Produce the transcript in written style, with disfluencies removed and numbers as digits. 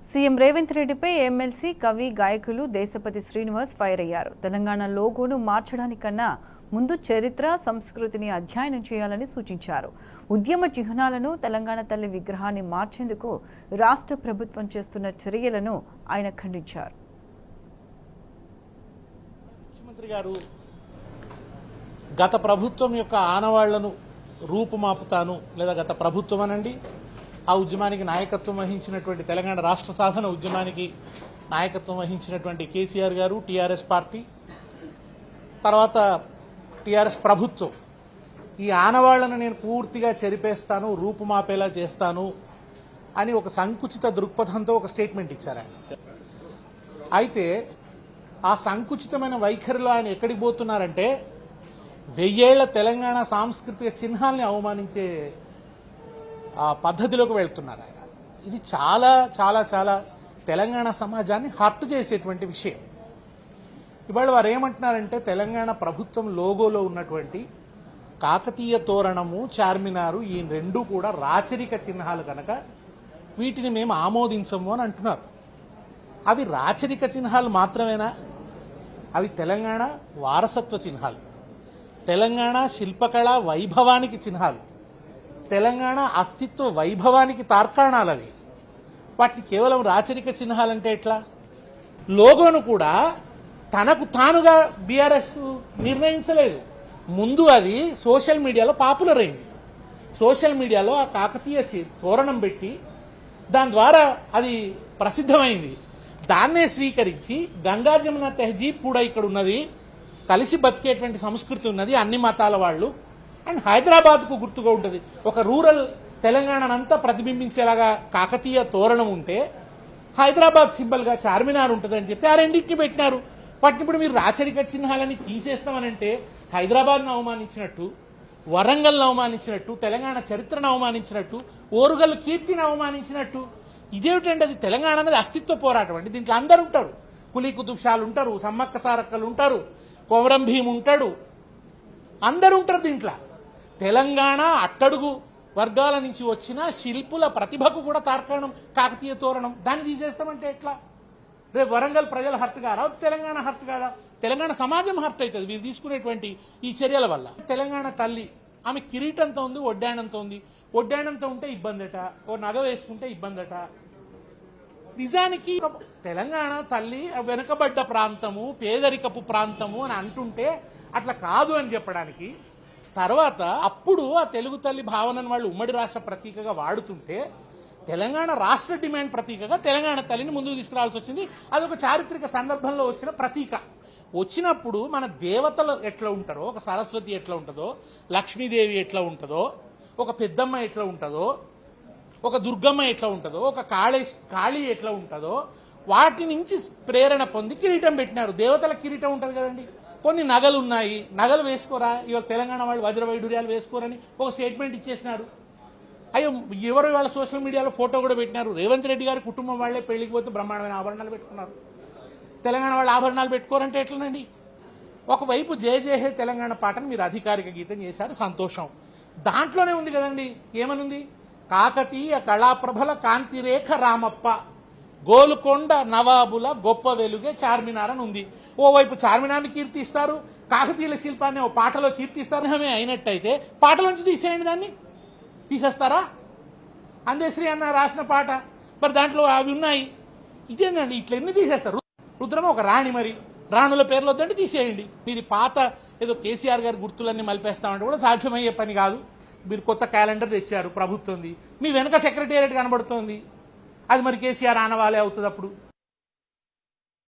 CM Revanth రెడ్డిపై MLC కవి గాయకులు దేశపతి శ్రీనివాస్ ఫైర్ అయ్యారు. తెలంగాణ లోగోను మార్చడానికన్నా ముందు చరిత్ర సంస్కృతిని అధ్యయనం చేయాలని సూచించారు. ఉద్యమ చిహ్నాలను తెలంగాణ తల్లి విగ్రహాన్ని మార్చేందుకు రాష్ట్ర ప్రభుత్వం చేస్తున్న చర్యలను ఆయన ఖండించారు. ముఖ్యమంత్రి గారు గత ప్రభుత్వం యొక్క ఆనవాళ్లను రూపుమాపుతాను లేదా గత ప్రభుత్వం అనండి, ఆ ఉద్యమానికి నాయకత్వం వహించినటువంటి తెలంగాణ రాష్ట్ర సాధన ఉద్యమానికి నాయకత్వం వహించినటువంటి కేసీఆర్ గారు, టీఆర్ఎస్ పార్టీ, తర్వాత టీఆర్ఎస్ ప్రభుత్వం ఈ ఆనవాళ్లను నేను పూర్తిగా చెరిపేస్తాను, రూపుమాపేలా చేస్తాను అని ఒక సంకుచిత దృక్పథంతో ఒక స్టేట్మెంట్ ఇచ్చారు ఆయన. అయితే ఆ సంకుచితమైన వైఖరిలో ఆయన ఎక్కడికి పోతున్నారంటే 1000 ఏళ్ల తెలంగాణ సాంస్కృతిక చిహ్నాల్ని అవమానించే పద్ధతిలోకి వెళ్తున్నారు ఆయన. ఇది చాలా చాలా చాలా తెలంగాణ సమాజాన్ని హర్ట్ చేసేటువంటి విషయం. ఇవాళ వారు ఏమంటున్నారంటే తెలంగాణ ప్రభుత్వం లోగోలో ఉన్నటువంటి కాకతీయ తోరణము, చార్మినారు ఈ రెండూ కూడా రాచరిక చిహ్నాలు కనుక వీటిని మేము ఆమోదించము అని అంటున్నారు. అవి రాచరిక చిహ్నాలు మాత్రమేనా? అవి తెలంగాణ వారసత్వ చిహ్నాలు, తెలంగాణ శిల్పకళా వైభవానికి చిహ్నాలు, తెలంగాణ అస్తిత్వ వైభవానికి తార్కాణాలు. అవి వాటిని కేవలం రాచరిక చిహ్నాలంటే ఎట్లా? లోగోను కూడా తనకు తానుగా బీఆర్ఎస్ నిర్ణయించలేదు. ముందు అది సోషల్ మీడియాలో పాపులర్ అయింది. సోషల్ మీడియాలో ఆ కాకతీయ తోరణం పెట్టి దాని ద్వారా అది ప్రసిద్ధమైంది. దాన్నే స్వీకరించి గంగా జమున తెహజీబ్ కూడా ఇక్కడ ఉన్నది, కలిసి బతికేటువంటి సంస్కృతి ఉన్నది, అన్ని మతాల వాళ్ళు. అండ్ హైదరాబాద్కు గుర్తుగా ఉంటుంది. ఒక రూరల్ తెలంగాణనంతా ప్రతిబింబించేలాగా కాకతీయ తోరణం ఉంటే హైదరాబాద్ సింబల్గా చార్మినార్ ఉంటుందని చెప్పి ఆ రెండింటిని పెట్టినారు. వాటిని ఇప్పుడు మీరు రాచరిక చిహ్నాలని తీసేస్తామనంటే హైదరాబాద్ను అవమానించినట్టు, వరంగల్ను అవమానించినట్టు, తెలంగాణ చరిత్రను అవమానించినట్టు, ఓరుగల్లు కీర్తిని అవమానించినట్టు. ఇదేమిటండి? అది తెలంగాణ అనేది అస్తిత్వ పోరాటం అండి. దీంట్లో అందరు ఉంటారు. కులీ కుతుబ్షాలు ఉంటారు, సమ్మక్క సారక్కలు ఉంటారు, కొమరం భీం ఉంటాడు, అందరు ఉంటారు దీంట్లో. తెలంగాణ అట్టడుగు వర్గాల నుంచి వచ్చిన శిల్పుల ప్రతిభకు కూడా తార్కాణం కాకతీయ తోరణం. దాన్ని తీసేస్తామంటే ఎట్లా? రేపు వరంగల్ ప్రజలు హర్ట్ కారా? తెలంగాణ హర్ట్ కాదా? తెలంగాణ సమాజం హర్ట్ అవుతుంది వీరు తీసుకునేటువంటి ఈ చర్యల వల్ల. తెలంగాణ తల్లి ఆమె కిరీటంతో ఉంది, ఒడ్డాణంతో ఉంది. ఒడ్డాణంతో ఉంటే ఇబ్బందట, ఓ నగ వేసుకుంటే ఇబ్బందట. నిజానికి తెలంగాణ తల్లి వెనుకబడ్డ ప్రాంతము, పేదరికపు ప్రాంతము అని అంటుంటే అట్లా కాదు అని చెప్పడానికి, తర్వాత అప్పుడు ఆ తెలుగు తల్లి భావనను వాళ్ళు ఉమ్మడి రాష్ట్ర ప్రతీకగా వాడుతుంటే తెలంగాణ రాష్ట్ర డిమాండ్ ప్రతీకగా తెలంగాణ తల్లిని ముందుకు తీసుకురావాల్సి వచ్చింది. అదొక చారిత్రక సందర్భంలో వచ్చిన ప్రతీక. వచ్చినప్పుడు మన దేవతలు ఎట్లా ఉంటారో, ఒక సరస్వతి ఎట్లా ఉంటుందో, లక్ష్మీదేవి ఎట్లా ఉంటుందో, ఒక పెద్దమ్మ ఎట్లా ఉంటుందో, ఒక దుర్గమ్మ ఎట్లా ఉంటుందో, ఒక కాళీ ఎట్లా ఉంటుందో, వాటి నుంచి ప్రేరణ పొంది కిరీటం పెట్టినారు. దేవతల కిరీటం ఉంటుంది కదండి. కొన్ని నగలు ఉన్నాయి, నగలు వేసుకోరా, ఇవాళ తెలంగాణ వాళ్ళు వజ్ర వైడూర్యాలు వేసుకోరని ఒక స్టేట్మెంట్ ఇచ్చేసినారు. అయ్యో, ఎవరు వాళ్ళ సోషల్ మీడియాలో ఫోటో కూడా పెట్టినారు. రేవంత్ రెడ్డి గారి కుటుంబం వాళ్లే పెళ్లికి పోతే బ్రహ్మాండమైన ఆభరణాలు పెట్టుకున్నారు. తెలంగాణ వాళ్ళు ఆభరణాలు పెట్టుకోరంటే ఎట్లనండి? ఒకవైపు జయ జయ హే తెలంగాణ పాటను మీరు అధికారిక గీతం చేశారు, సంతోషం. దాంట్లోనే ఉంది కదండి, ఏమనుంది? కాకతీయ కళాప్రభల కాంతిరేఖ రామప్ప, గోలుకొండ నవాబుల గొప్ప వెలుగే చార్మినార్ అని ఉంది. ఓవైపు చార్మినార్ని కీర్తిస్తారు, కాకతీయుల శిల్పాన్ని ఓ పాటలో కీర్తిస్తారు. అయినట్టయితే పాటలోంచి తీసేయండి, దాన్ని తీసేస్తారా? అందేశ్రీ అన్న రాసిన పాట, మరి దాంట్లో అవి ఉన్నాయి. ఇదేందండి? ఇట్లా ఎన్ని తీసేస్తారు? రుద్రమ ఒక రాణి, మరి రాణుల పేర్లు వద్దంటే తీసేయండి. మీరు పాత ఏదో కేసీఆర్ గారి గుర్తులన్నీ మలిపేస్తామంటే కూడా సాధ్యమయ్యే పని కాదు. మీరు కొత్త క్యాలెండర్ తెచ్చారు ప్రభుత్వంది, మీ వెనక సెక్రటేరియట్ కనబడుతోంది, అది మరి కేసీఆర్ ఆనవాలే అవుతుంది. అప్పుడు